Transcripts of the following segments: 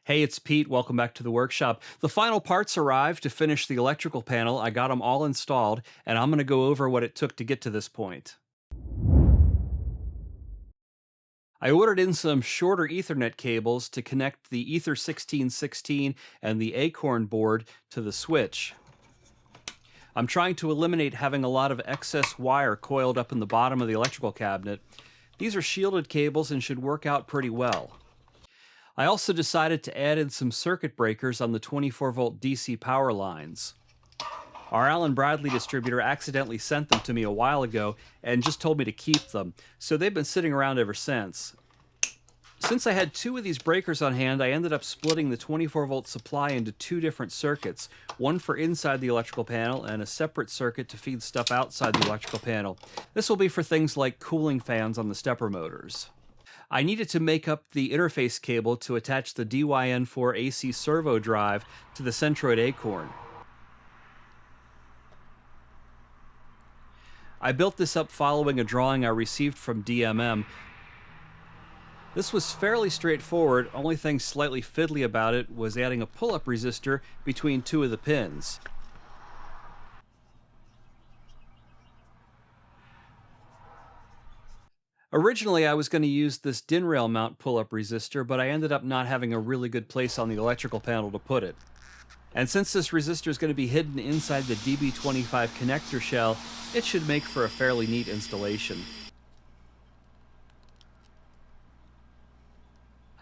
Hey, it's Pete. Welcome back to the workshop. The final parts arrived to finish the electrical panel. I got them all installed, and I'm going to go over what it took to get to this point. I ordered in some shorter Ethernet cables to connect the Ether1616 and the Acorn board to the switch. I'm trying to eliminate having a lot of excess wire coiled up in the bottom of the electrical cabinet. These are shielded cables and should work out pretty well. I also decided to add in some circuit breakers on the 24-volt DC power lines. Our Allen Bradley distributor accidentally sent them to me a while ago and just told me to keep them, so they've been sitting around ever since. Since I had two of these breakers on hand, I ended up splitting the 24-volt supply into two different circuits, one for inside the electrical panel and a separate circuit to feed stuff outside the electrical panel. This will be for things like cooling fans on the stepper motors. I needed to make up the interface cable to attach the DYN4 AC Servo Drive to the Centroid Acorn. I built this up following a drawing I received from DMMM. This was fairly straightforward. Only thing slightly fiddly about it was adding a pull-up resistor between two of the pins. Originally, I was going to use this DIN rail mount pull-up resistor, but I ended up not having a really good place on the electrical panel to put it. And since this resistor is going to be hidden inside the DB25 connector shell, it should make for a fairly neat installation.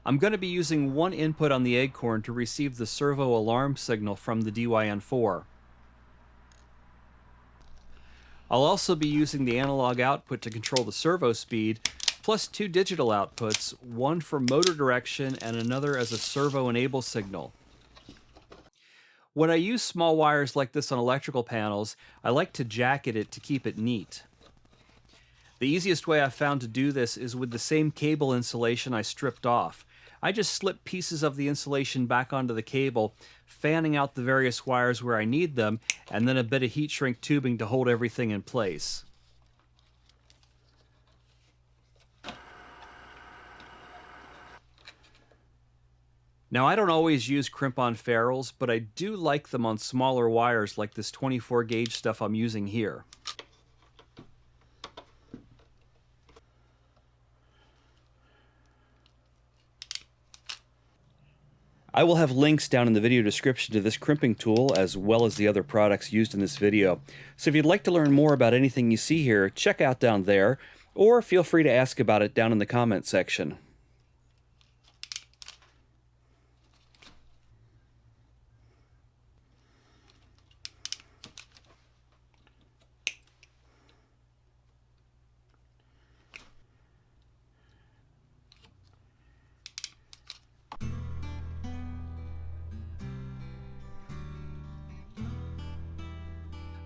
I'm going to be using one input on the Acorn to receive the servo alarm signal from the DYN4. I'll also be using the analog output to control the servo speed, plus two digital outputs, one for motor direction and another as a servo enable signal. When I use small wires like this on electrical panels, I like to jacket it to keep it neat. The easiest way I've found to do this is with the same cable insulation I stripped off. I just slip pieces of the insulation back onto the cable, fanning out the various wires where I need them, and then a bit of heat shrink tubing to hold everything in place. Now, I don't always use crimp-on ferrules, but I do like them on smaller wires like this 24 gauge stuff I'm using here. I will have links down in the video description to this crimping tool as well as the other products used in this video. So if you'd like to learn more about anything you see here, check out down there, or feel free to ask about it down in the comment section.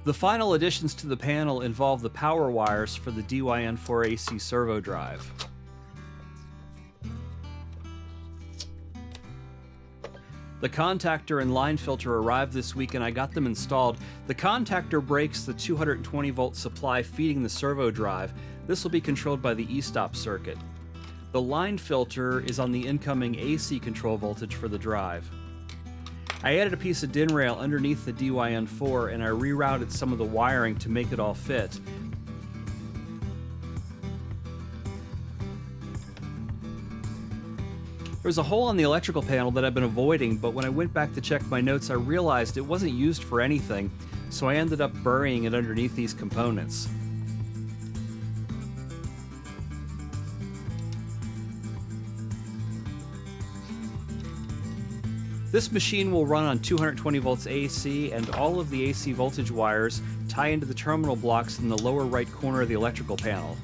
The final additions to the panel involve the power wires for the DYN4 AC Servo Drive. The contactor and line filter arrived this week and I got them installed. The contactor breaks the 220 volt supply feeding the servo drive. This will be controlled by the e-stop circuit. The line filter is on the incoming AC control voltage for the drive. I added a piece of DIN rail underneath the DYN4 and I rerouted some of the wiring to make it all fit. There was a hole on the electrical panel that I've been avoiding, but when I went back to check my notes I realized it wasn't used for anything, so I ended up burying it underneath these components. This machine will run on 220 volts AC, and all of the AC voltage wires tie into the terminal blocks in the lower right corner of the electrical panel.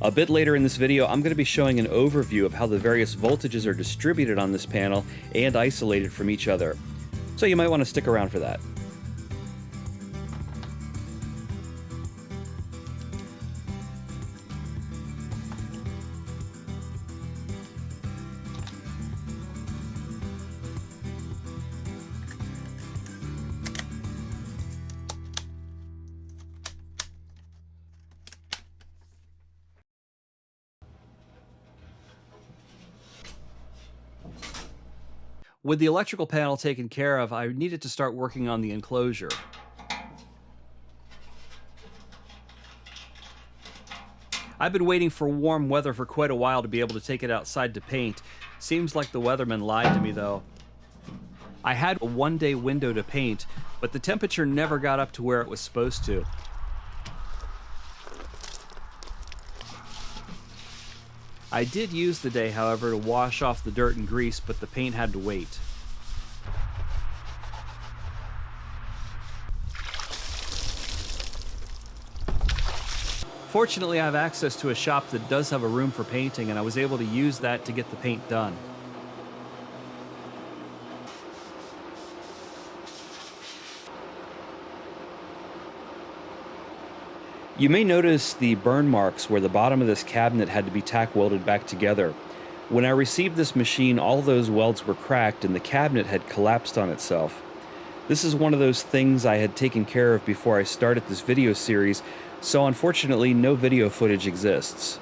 A bit later in this video, I'm going to be showing an overview of how the various voltages are distributed on this panel and isolated from each other. So you might want to stick around for that. With the electrical panel taken care of, I needed to start working on the enclosure. I've been waiting for warm weather for quite a while to be able to take it outside to paint. Seems like the weatherman lied to me though. I had a one-day window to paint, but the temperature never got up to where it was supposed to. I did use the day, however, to wash off the dirt and grease, but the paint had to wait. Fortunately, I have access to a shop that does have a room for painting, and I was able to use that to get the paint done. You may notice the burn marks where the bottom of this cabinet had to be tack welded back together. When I received this machine, all those welds were cracked and the cabinet had collapsed on itself. This is one of those things I had taken care of before I started this video series, so unfortunately no video footage exists.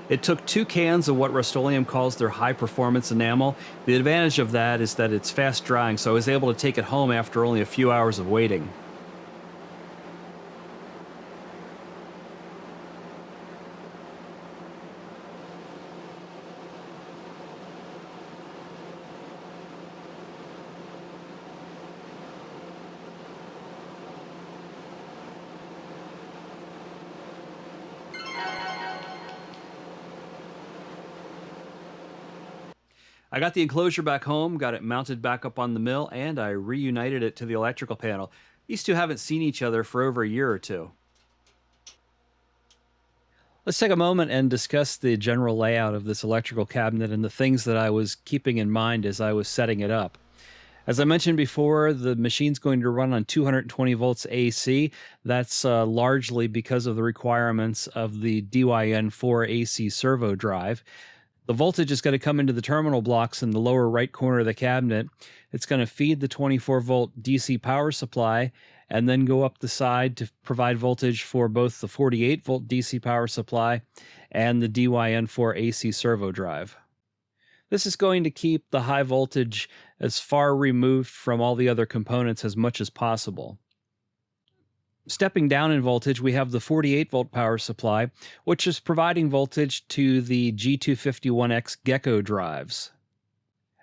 It took 2 cans of what Rust-Oleum calls their high-performance enamel. The advantage of that is that it's fast drying, so I was able to take it home after only a few hours of waiting. I got the enclosure back home, got it mounted back up on the mill, and I reunited it to the electrical panel. These two haven't seen each other for over a year or two. Let's take a moment and discuss the general layout of this electrical cabinet and the things that I was keeping in mind as I was setting it up. As I mentioned before, the machine's going to run on 220 volts AC. That's largely because of the requirements of the DYN4 AC Servo Drive. The voltage is going to come into the terminal blocks in the lower right corner of the cabinet. It's going to feed the 24-volt DC power supply and then go up the side to provide voltage for both the 48-volt DC power supply and the DYN4 AC Servo Drive. This is going to keep the high voltage as far removed from all the other components as much as possible. Stepping down in voltage, we have the 48-volt power supply, which is providing voltage to the G251X Gecko drives.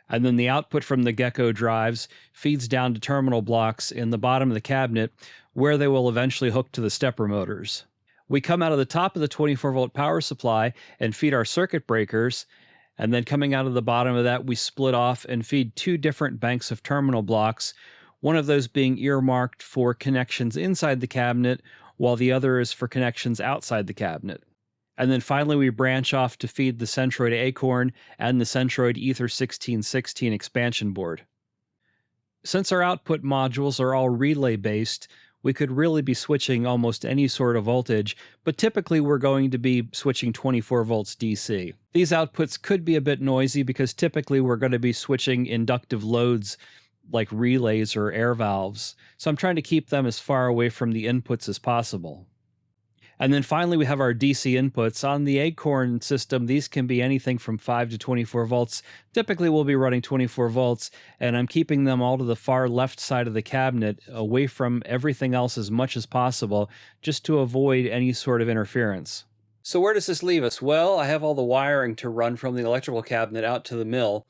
And then the output from the Gecko drives feeds down to terminal blocks in the bottom of the cabinet, where they will eventually hook to the stepper motors. We come out of the top of the 24-volt power supply and feed our circuit breakers, and then coming out of the bottom of that, we split off and feed 2 different banks of terminal blocks, one of those being earmarked for connections inside the cabinet, while the other is for connections outside the cabinet. And then finally we branch off to feed the Centroid Acorn and the Centroid Ether1616 expansion board. Since our output modules are all relay-based, we could really be switching almost any sort of voltage, but typically we're going to be switching 24 volts DC. These outputs could be a bit noisy because typically we're going to be switching inductive loads like relays or air valves, so I'm trying to keep them as far away from the inputs as possible. And then finally we have our DC inputs. On the Acorn system, these can be anything from 5 to 24 volts. Typically we'll be running 24 volts, and I'm keeping them all to the far left side of the cabinet, away from everything else as much as possible, just to avoid any sort of interference. So where does this leave us? Well, I have all the wiring to run from the electrical cabinet out to the mill.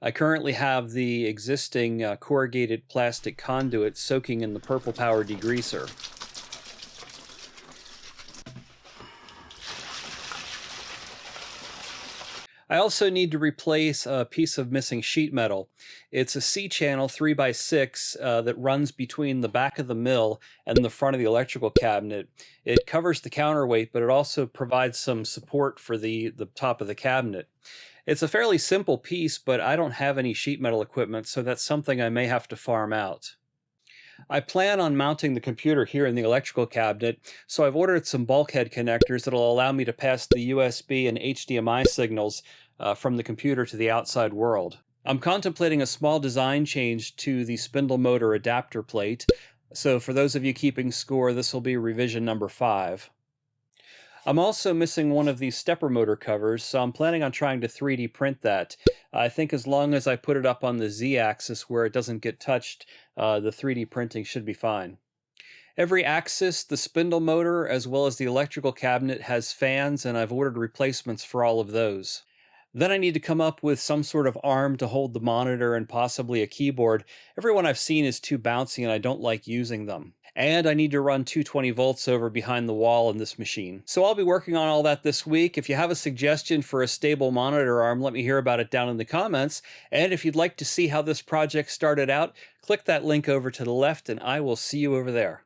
I currently have the existing corrugated plastic conduit soaking in the purple power degreaser. I also need to replace a piece of missing sheet metal. It's a C-channel 3x6 that runs between the back of the mill and the front of the electrical cabinet. It covers the counterweight, but it also provides some support for the top of the cabinet. It's a fairly simple piece, but I don't have any sheet metal equipment, so that's something I may have to farm out. I plan on mounting the computer here in the electrical cabinet, so I've ordered some bulkhead connectors that'll allow me to pass the USB and HDMI signals from the computer to the outside world. I'm contemplating a small design change to the spindle motor adapter plate. So for those of you keeping score, this will be revision number 5. I'm also missing one of these stepper motor covers, so I'm planning on trying to 3D print that. I think as long as I put it up on the Z-axis where it doesn't get touched, the 3D printing should be fine. Every axis, the spindle motor, as well as the electrical cabinet has fans, and I've ordered replacements for all of those. Then I need to come up with some sort of arm to hold the monitor and possibly a keyboard. Everyone I've seen is too bouncy and I don't like using them. And I need to run 220 volts over behind the wall in this machine. So I'll be working on all that this week. If you have a suggestion for a stable monitor arm, let me hear about it down in the comments. And if you'd like to see how this project started out, click that link over to the left and I will see you over there.